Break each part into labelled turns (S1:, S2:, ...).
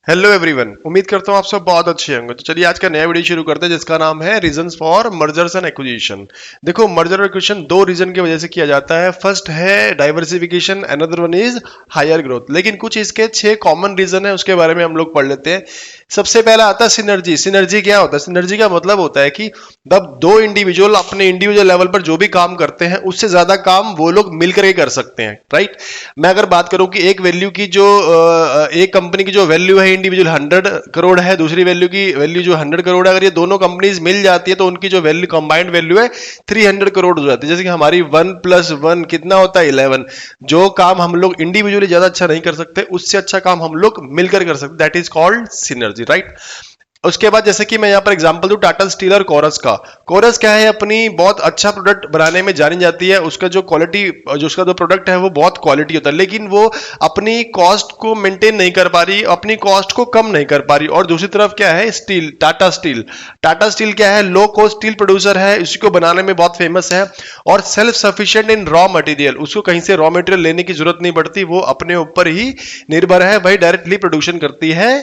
S1: Hello everyone, उम्मीद करता हूँ आप सब बहुत अच्छे होंगे। तो चलिए आज का नया वीडियो शुरू करते हैं जिसका नाम है reasons for mergers and acquisition. देखो, मर्जर और एक्विजिशन दो रीजन की वजह से किया जाता है। फर्स्ट है diversification, another one is higher growth. लेकिन कुछ इसके 6 कॉमन रीजन है, उसके बारे में हम लोग पढ़ लेते हैं। सबसे पहला आता है सिनर्जी। सिनर्जी क्या होता है? सिनर्जी का मतलब होता है कि जब दो इंडिविजुअल अपने इंडिविजुअल लेवल पर जो भी काम करते हैं उससे ज्यादा काम वो लोग मिलकर ही कर सकते हैं, राइट। मैं अगर बात करूं कि एक वैल्यू की जो एक कंपनी की जो वैल्यू है इंडिविजुअल 100 करोड़ है, दूसरी वैल्यू की वैल्यू जो 100 करोड़ है, अगर ये दोनों कंपनीज मिल जाती है तो उनकी जो वैल्यू कंबाइंड वैल्यू है 300 करोड़ हो जाती है। जैसे कि हमारी 1 + 1 कितना होता है 11। जो काम हम लोग इंडिविजुअली ज्यादा अच्छा नहीं कर सकते उससे अच्छा काम हम लोग मिलकर कर सकते, that is called synergy, right. उसके बाद जैसे कि मैं यहां पर एग्जांपल दूं टाटा स्टील और कोरस का। कोरस क्या है, अपनी बहुत अच्छा प्रोडक्ट बनाने में जानी जाती है। उसका जो क्वालिटी, जो उसका जो प्रोडक्ट है वो बहुत क्वालिटी होता है, लेकिन वो अपनी कॉस्ट को मेंटेन नहीं कर पा रही, अपनी कॉस्ट को कम नहीं कर पा रही। और दूसरी तरफ क्या है, steel, Tata steel. Tata steel क्या है, लो कॉस्ट स्टील प्रोड्यूसर है, इसको बनाने में बहुत फेमस है और सेल्फ सफिशिएंट इन रॉ मटेरियल। उसको कहीं से रॉ मटेरियल लेने की जरूरत नहीं पड़ती, वो अपने ऊपर ही निर्भर है, वही डायरेक्टली प्रोडक्शन करती है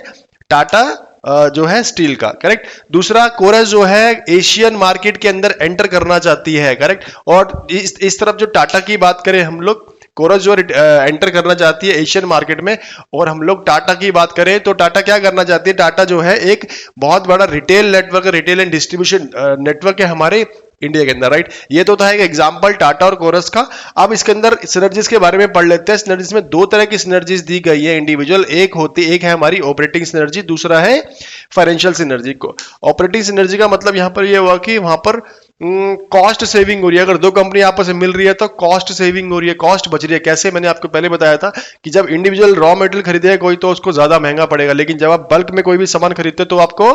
S1: टाटा जो है स्टील का, करेक्ट। दूसरा, कोरस जो है एशियन मार्केट के अंदर एंटर करना चाहती है, करेक्ट। और इस तरफ जो टाटा की बात करें हम लोग, कोरस जो एंटर करना चाहती है एशियन मार्केट में, और हम लोग टाटा की बात करें तो टाटा क्या करना चाहती है, टाटा जो है एक बहुत बड़ा retail network, retail and distribution network है हमारे इंडिया के अंदर, राइट। ये तो था एक एग्जांपल टाटा और कोरस का। अब इसके अंदर सिनर्जीज के बारे में पढ़ लेते हैं। सिनर्जीज में दो तरह की सिनर्जीज दी गई है इंडिविजुअल। एक है हमारी ऑपरेटिंग सिनर्जी, दूसरा है फाइनेंशियल सिनर्जी। को ऑपरेटिंग सिनर्जी का मतलब यहां पर ये हुआ कि वहां पर कॉस्ट सेविंग हो रही है। अगर दो कंपनी आपस में मिल रही है तो कॉस्ट सेविंग हो रही है, कॉस्ट बच रही है। कैसे? मैंने आपको पहले बताया था कि जब इंडिविजुअल रॉ मटेरियल खरीदेगा कोई तो उसको ज्यादा महंगा पड़ेगा, लेकिन जब आप बल्क में कोई भी सामान खरीदते तो आपको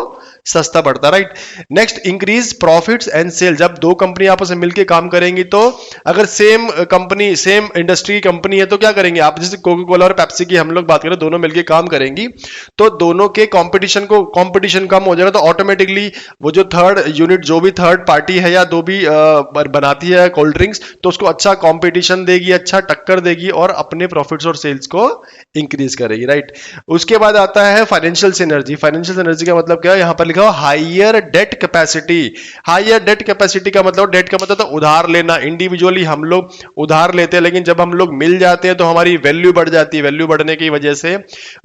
S1: सस्ता पड़ता है, right. Next, increase profits and sell. जब दो कंपनी आपस में मिलकर काम करेंगी तो अगर सेम कंपनी, सेम इंडस्ट्री की कंपनी है तो क्या करेंगे आप, जैसे कोका कोला और पेप्सी की हम लोग बात करें, दोनों मिलकर काम करेंगी तो दोनों के कंपटीशन कम हो जाएगा। तो ऑटोमेटिकली वो जो थर्ड यूनिट, जो भी थर्ड पार्टी है या दो भी बनाती है कोल्ड ड्रिंक्स, तो उसको अच्छा कंपटीशन देगी, अच्छा टक्कर देगी और अपने प्रॉफिट्स और सेल्स को इंक्रीज करेगी, राइट। उसके बाद आता है फाइनेंशियल सिनर्जी। फाइनेंशियल सिनर्जी का मतलब क्या है, यहां पर लिखा हो higher debt capacity. Higher debt capacity का मतलब, डेट का मतलब तो उधार लेना। इंडिविजुअली हम लोग उधार लेते हैं, लेकिन जब हम लोग मिल जाते हैं तो हमारी वैल्यू बढ़ जाती है। वैल्यू बढ़ने की वजह से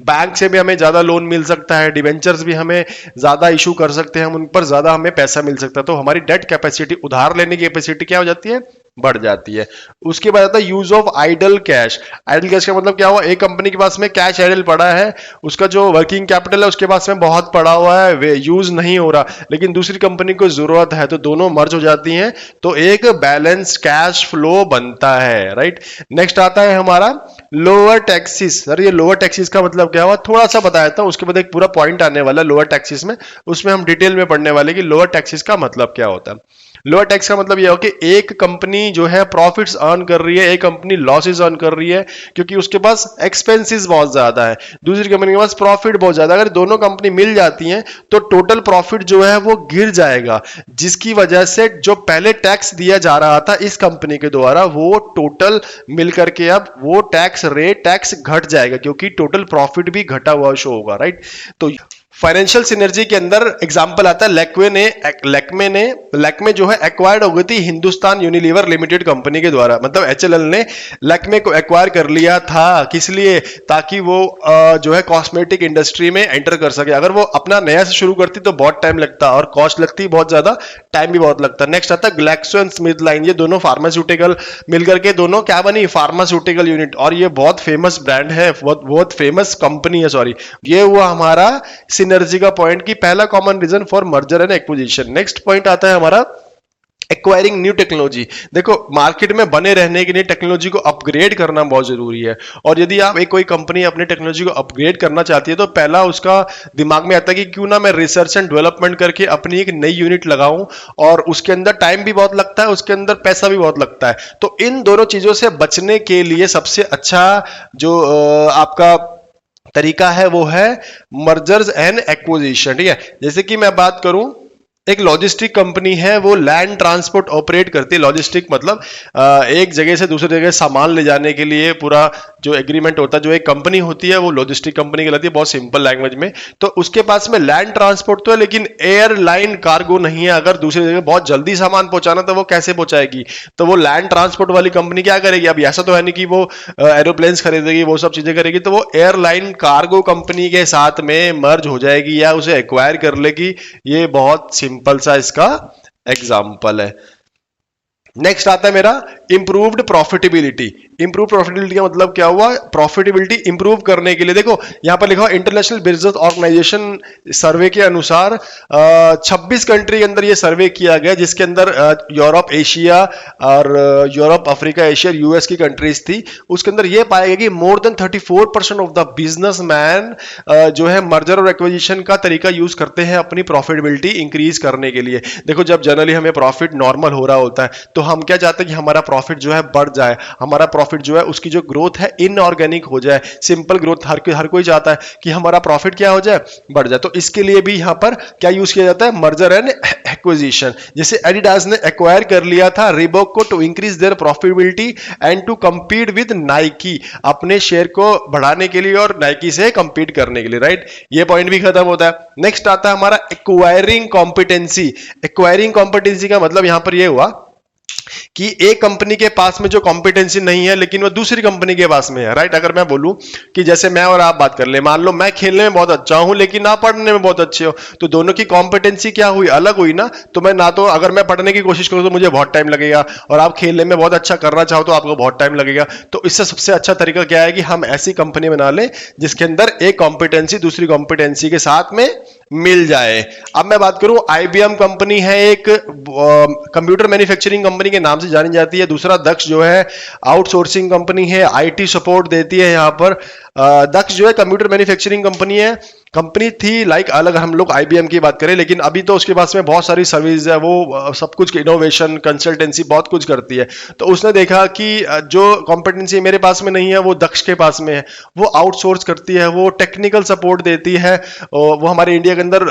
S1: बैंक से भी हमें ज्यादा लोन मिल सकता है, डिवेंचर्स भी हमें ज्यादा इशू कर सकते हैं, हम उन पर ज्यादा हमें पैसा मिल सकता है। तो हमारी डेट कैपेसिटी, उधार लेने की कैपेसिटी क्या हो जाती है, बढ़ जाती है। उसके बाद आता है use of idle cash. Idle cash का मतलब क्या हुआ, एक कंपनी के पास में कैश आइडल पड़ा है, उसका जो वर्किंग कैपिटल है उसके पास में बहुत पड़ा हुआ है, वे यूज नहीं हो रहा, लेकिन दूसरी कंपनी को जरूरत है, तो दोनों मर्ज हो जाती हैं तो एक बैलेंस कैश फ्लो बनता है, राइट। नेक्स्ट आता है हमारा लोअर टैक्सेस। सर ये लोअर टैक्सेस का मतलब क्या हुआ, थोड़ा सा बताया था, उसके बाद एक पूरा पॉइंट आने वाला लोअर टैक्सेस में, उसमें हम डिटेल में पढ़ने वाले कि लोअर टैक्सेस का मतलब क्या होता है। लोअर टैक्स का मतलब यह हो कि एक कंपनी जो है प्रॉफिट्स अर्न कर रही है, एक कंपनी लॉसेस अर्न कर रही है क्योंकि उसके पास एक्सपेंसेस बहुत ज्यादा है, दूसरी कंपनी के पास प्रॉफिट बहुत ज्यादा है। अगर दोनों कंपनी मिल जाती हैं तो टोटल प्रॉफिट जो है वो गिर जाएगा, जिसकी वजह से जो पहले टैक्स दिया जा रहा था इस कंपनी के द्वारा वो टोटल मिल करके अब वो टैक्स घट जाएगा, क्योंकि टोटल प्रॉफिट भी घटा हुआ शो होगा, राइट। तो फाइनेंशियल सिनर्जी के अंदर एग्जांपल आता है लैक्मे जो है एक्वायर्ड हो गई थी हिंदुस्तान यूनिलीवर लिमिटेड कंपनी के द्वारा। मतलब एचएलएल ने लैक्मे को एक्वायर कर लिया था, किस लिए, ताकि वो जो है कॉस्मेटिक इंडस्ट्री में एंटर कर सके। अगर वो अपना नया से शुरू करती तो बहुत टाइम लगता और कॉस्ट लगती बहुत ज्यादा, टाइम भी बहुत लगता। नेक्स्ट आता है ग्लैक्सो एंड स्मिथ लाइन। ये दोनों फार्मास्यूटिकल मिलकर के दोनों क्या बनी, फार्मास्यूटिकल यूनिट, और ये बहुत फेमस ब्रांड है, बहुत फेमस कंपनी है, सॉरी। ये हुआ हमारा सिनर्जी का पॉइंट की पहला common reason for merger and acquisition. Next point आता है हमारा एक्वायरिंग न्यू टेक्नोलॉजी। देखो, मार्केट में बने रहने के लिए टेक्नोलॉजी को अपग्रेड करना बहुत जरूरी है, और यदि आप कोई कंपनी अपनी टेक्नोलॉजी को अपग्रेड करना चाहती है तो पहला उसका दिमाग में आता है कि क्यों ना मैं रिसर्च एंड डेवलपमेंट करके अपनी एक नई यूनिट लगाऊं, और उसके अंदर टाइम भी बहुत लगता है, उसके अंदर पैसा भी बहुत लगता है। तो इन दोनों चीजों से बचने के लिए सबसे अच्छा जो आपका तरीका है वो है मर्जर्स एंड एक्विजिशन, ठीक है। जैसे कि मैं बात करूं एक लॉजिस्टिक कंपनी है, वो लैंड ट्रांसपोर्ट ऑपरेट करती है। लॉजिस्टिक मतलब एक जगह से दूसरी जगह सामान ले जाने के लिए पूरा जो एग्रीमेंट होता है, जो एक कंपनी होती है वो लॉजिस्टिक कंपनी कहलाती है, बहुत सिंपल लैंग्वेज में। तो उसके पास में लैंड ट्रांसपोर्ट तो है, लेकिन एयरलाइन कार्गो नहीं है। अगर दूसरी जगह बहुत जल्दी सामान पहुंचाना तो वो कैसे पहुंचाएगी? तो वो लैंड ट्रांसपोर्ट वाली कंपनी क्या करेगी? अब ऐसा तो है नहीं कि वो एरोप्लेन्स खरीदेगी, वो सब चीजें करेगी, तो वो एयरलाइन कार्गो कंपनी के साथ में मर्ज हो जाएगी या उसे एक्वायर कर लेगी। ये बहुत सिंपल सा इसका एग्जाम्पल है। नेक्स्ट आता है मेरा इंप्रूव्ड प्रॉफिटेबिलिटी। इंप्रूव प्रॉफिटेबिलिटी का मतलब क्या हुआ? प्रॉफिटेबिलिटी इंप्रूव करने के लिए देखो यहां पर लिखा हुआ इंटरनेशनल बिजनेस ऑर्गेनाइजेशन सर्वे के अनुसार 26 कंट्री के अंदर ये सर्वे किया गया, जिसके अंदर यूरोप, एशिया और यूरोप, अफ्रीका, एशिया, यूएस की कंट्रीज थी। उसके अंदर ये पाया गया कि more than 34% of the businessman जो है मर्जर और एक्विजिशन का तरीका यूज करते हैं अपनी प्रॉफिटेबिलिटी इंक्रीज करने के लिए। देखो जब जनरली हमें प्रॉफिट नॉर्मल हो रहा होता है तो हम क्या चाहते हैं कि हमारा प्रॉफिट जो है बढ़ जाए, हमारा प्रॉफिट जो है उसकी जो ग्रोथ है इनऑर्गेनिक हो जाए, सिंपल ग्रोथ हर कोई चाहता है कि हमारा प्रॉफिट क्या हो जाए, बढ़ जाए। तो इसके लिए भी यहां पर क्या यूज किया जाता है? Merger and acquisition. जैसे एडिडास ने एक्वायर कर लिया था रिबॉक को to increase their profitability and to compete with Nike, अपने शेयर को बढ़ाने के लिए और नाइकी से compete करने के लिए, राइट? ये पॉइंट भी खत्म होता है। नेक्स्ट आता है हमारा एक्वायरिंग कॉम्पिटेंसी। एक्वायरिंग कॉम्पिटेंसी का मतलब यहां पर यह हुआ कि एक कंपनी के पास में जो कॉम्पिटेंसी नहीं है लेकिन वो दूसरी कंपनी के पास में है, राइट? अगर मैं बोलूं कि जैसे मैं और आप बात कर ले, मान लो मैं खेलने में बहुत अच्छा हूं लेकिन आप पढ़ने में बहुत अच्छे हो, तो दोनों की कॉम्पिटेंसी क्या हुई? अलग हुई ना। तो मैं ना तो अगर मैं पढ़ने की कोशिश करूं तो मुझे बहुत टाइम लगेगा, और आप खेलने में बहुत अच्छा करना चाहो तो आपको बहुत टाइम लगेगा। तो इससे सबसे अच्छा तरीका क्या है कि हम ऐसी कंपनी बना लें जिसके अंदर एक कॉम्पिटेंसी दूसरी कॉम्पिटेंसी के साथ में मिल जाए। अब मैं बात करूं, आईबीएम कंपनी है, एक कंप्यूटर मैन्युफैक्चरिंग कंपनी के नाम से जानी जाती है। दूसरा दक्ष जो है आउटसोर्सिंग कंपनी है, आईटी सपोर्ट देती है। यहां पर दक्ष जो है कंप्यूटर मैन्युफैक्चरिंग कंपनी है, कंपनी थी लाइक अलग, हम लोग आईबीएम की बात करें, लेकिन अभी तो उसके पास में बहुत सारी सर्विस है, वो सब कुछ इनोवेशन, कंसल्टेंसी बहुत कुछ करती है। तो उसने देखा कि जो कॉम्पिटेंसी मेरे पास में नहीं है वो दक्ष के पास में है, वो आउटसोर्स करती है, वो टेक्निकल सपोर्ट देती है, वो हमारे इंडिया के अंदर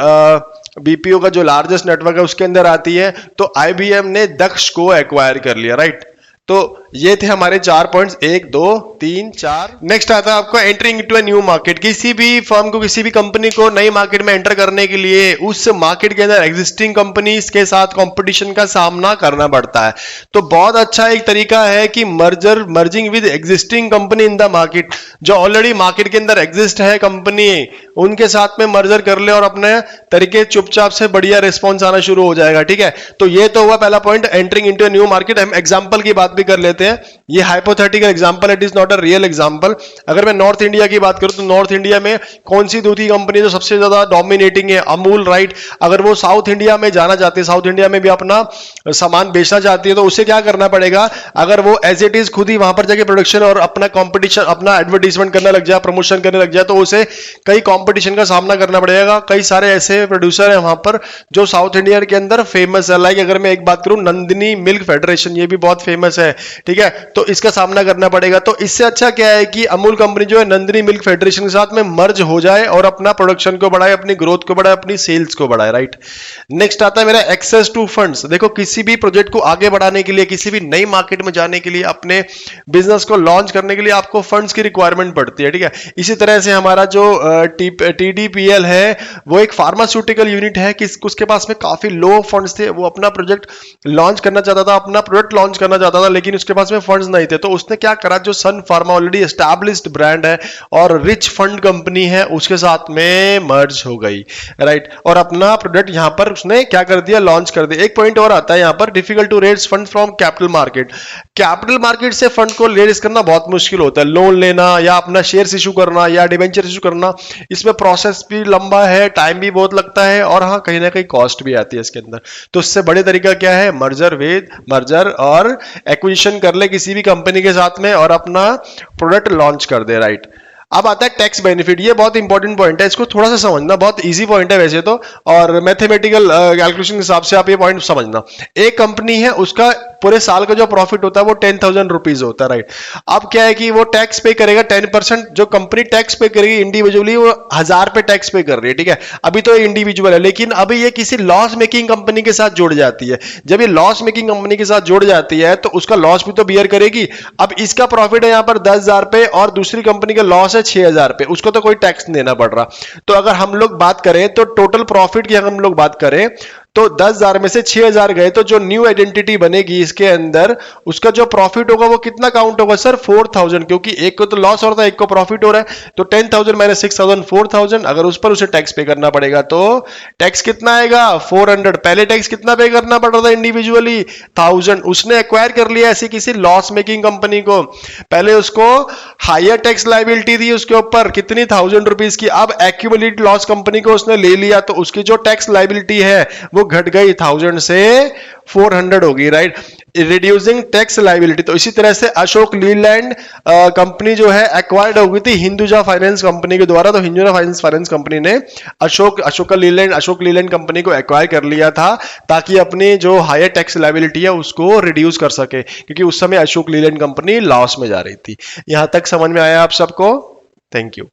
S1: बीपीओ का जो लार्जेस्ट नेटवर्क है उसके अंदर आती है। तो आईबीएम ने दक्ष को एक्वायर कर लिया, राइट? तो ये थे हमारे 4 पॉइंट्स, 1 2 3 4। नेक्स्ट आता है आपको entering into a new market. किसी भी फर्म को, किसी भी कंपनी को नई मार्केट में एंटर करने के लिए उस मार्केट के अंदर एग्जिस्टिंग कंपनीज के साथ कंपटीशन का सामना करना पड़ता है। तो बहुत अच्छा एक तरीका है कि merging with existing company in the market. जो ऑलरेडी मार्केट के अंदर एग्जिस्ट है कंपनी, उनके साथ में मर्जर कर ले और अपने तरीके चुपचाप से बढ़िया रिस्पॉन्स आना शुरू हो जाएगा, ठीक है? तो ये तो हुआ पहला point, entering into a new market. हम एग्जांपल की बात भी कर लेते हैं। ये hypothetical example, it is not a real example. अगर मैं नॉर्थ इंडिया की बात करूं तो नॉर्थ इंडिया में कौन सी दूसरी कंपनी जो सबसे ज्यादा डोमिनेटिंग है? अमूल, राइट? अगर वो साउथ इंडिया में जाना चाहती है, साउथ इंडिया में भी अपना सामान बेचना चाहती है, तो उसे क्या करना पड़ेगा? अगर वो एज इट इज खुद ही वहां पर जाके प्रोडक्शन और अपना कॉम्पिटिशन, अपना एडवर्टीजमेंट करने लग जाए, प्रमोशन करने लग जाए, तो उसे कई कंपटीशन का सामना करना पड़ेगा। कई सारे ऐसे प्रोड्यूसर हैं वहां पर जो साउथ इंडिया के अंदर फेमस है। लाइक अगर मैं एक बात करूं, नंदिनी मिल्क फेडरेशन, ये भी बहुत फेमस है, ठीक है? तो इसका सामना करना पड़ेगा। तो इससे अच्छा क्या है कि अमूल कंपनी जो है नंदिनी मिल्क फेडरेशन के साथ में मर्ज हो जाए और अपना प्रोडक्शन को बढ़ाए, अपनी ग्रोथ को बढ़ाए, अपनी सेल्स को बढ़ाए, राइट? नेक्स्ट आता है मेरा एक्सेस टू फंड्स। देखो किसी भी प्रोजेक्ट को आगे बढ़ाने के लिए, किसी भी नई मार्केट में जाने के लिए, अपने बिजनेस को लॉन्च करने के लिए आपको फंड्स की रिक्वायरमेंट पड़ती है, ठीक है? इसी तरह से हमारा जो टीडीपीएल है वो एक फार्मास्यूटिकल यूनिट है कि उसके पास में काफी लो फंड्स थे। वो अपना प्रोजेक्ट लॉन्च करना चाहता था, अपना प्रोडक्ट लॉन्च करना चाहता था, लेकिन उसके पास में फंड्स नहीं थे। तो उसने क्या करा, जो सन फार्मा ऑलरेडी एस्टैब्लिश्ड ब्रांड है और रिच फंड कंपनी है, उसके साथ में मर्ज हो गई, राइट? और अपना प्रोडक्ट यहां पर उसने क्या कर दिया, लॉन्च कर दिया। एक पॉइंट और आता है यहां पर, difficult to raise fund from capital market. Capital market से फंड को रेज करना बहुत मुश्किल होता है। लोन लेना या अपना शेयर्स इशू करना या डिवेंचर इशू करना, इसमें प्रोसेस भी लंबा है, टाइम भी बहुत लगता है, और हाँ कहीं ना कहीं कॉस्ट भी आती है इसके अंदर। तो इससे बड़े तरीका क्या है? मर्जर और एक्विजिशन कर ले किसी भी कंपनी के साथ में और अपना प्रोडक्ट लॉन्च कर दे, राइट? अब आता है टैक्स बेनिफिट। ये बहुत इंपॉर्टेंट पॉइंट है, इसको थोड़ा सा समझना, बहुत इजी पॉइंट है वैसे तो, और मैथमेटिकल कैलकुलेशन के हिसाब से आप ये पॉइंट समझना। एक कंपनी है, उसका पूरे साल का जो प्रॉफिट होता है वो 10,000 रुपीज होता है, राइट। अब क्या है कि वो टैक्स पे करेगा 10%, जो कंपनी टैक्स पे करेगी इंडिविजुअली वो 1000 पे टैक्स पे कर रही है, ठीक है। अभी तो ये इंडिविजुअल है, लेकिन अभी ये किसी लॉस मेकिंग कंपनी के साथ जुड़ जाती है। जब ये लॉस मेकिंग कंपनी के साथ जुड़ जाती है तो उसका लॉस भी तो बियर करेगी। अब इसका प्रॉफिट है यहां पर 10,000 पे और दूसरी कंपनी का लॉस है 6,000 पे, उसको तो कोई टैक्स नहीं देना पड़ रहा। तो अगर हम लोग बात करें तो टोटल प्रॉफिट की अगर हम लोग बात करें तो 10,000 में से 6,000 गए, तो जो न्यू आइडेंटिटी बनेगी इसके अंदर उसका जो प्रॉफिट होगा वो कितना काउंट होगा सर? 4,000, क्योंकि एक को तो लॉस हो रहा था, एक को प्रॉफिट हो रहा है। तो 10,000 माइनस 6,000 4,000, अगर उस पर उसे टैक्स पे करना पड़ेगा तो टैक्स कितना आएगा? 400। पहले टैक्स कितना पे करना पड़ रहा था इंडिविजुअली? 1000। उसने एक्वायर कर लिया ऐसी किसी लॉस मेकिंग कंपनी को, पहले उसको हायर टैक्स लाइबिलिटी दी उसके ऊपर कितनी? 1000 रुपीज की। अब एक्यूमुलेटेड लॉस कंपनी को उसने ले लिया तो उसकी जो टैक्स लाइबिलिटी है वो घट गई 1000 से 400 होगी, राइट। Reducing tax liability. तो इसी तरह से अशोक लीलैंड कंपनी जो है एक्वायर्ड हो गई थी हिंदुजा फाइनेंस कंपनी के द्वारा। तो हिंदुजा फाइनेंस कंपनी ने अशोक लीलैंड कंपनी को एक्वायर कर लिया था ताकि अपनी जो हायर टैक्स लाइबिलिटी है उसको रिड्यूस कर सके, क्योंकि उस समय अशोक लीलैंड कंपनी लॉस में जा रही थी। यहां तक समझ में आया आप सबको? Thank you.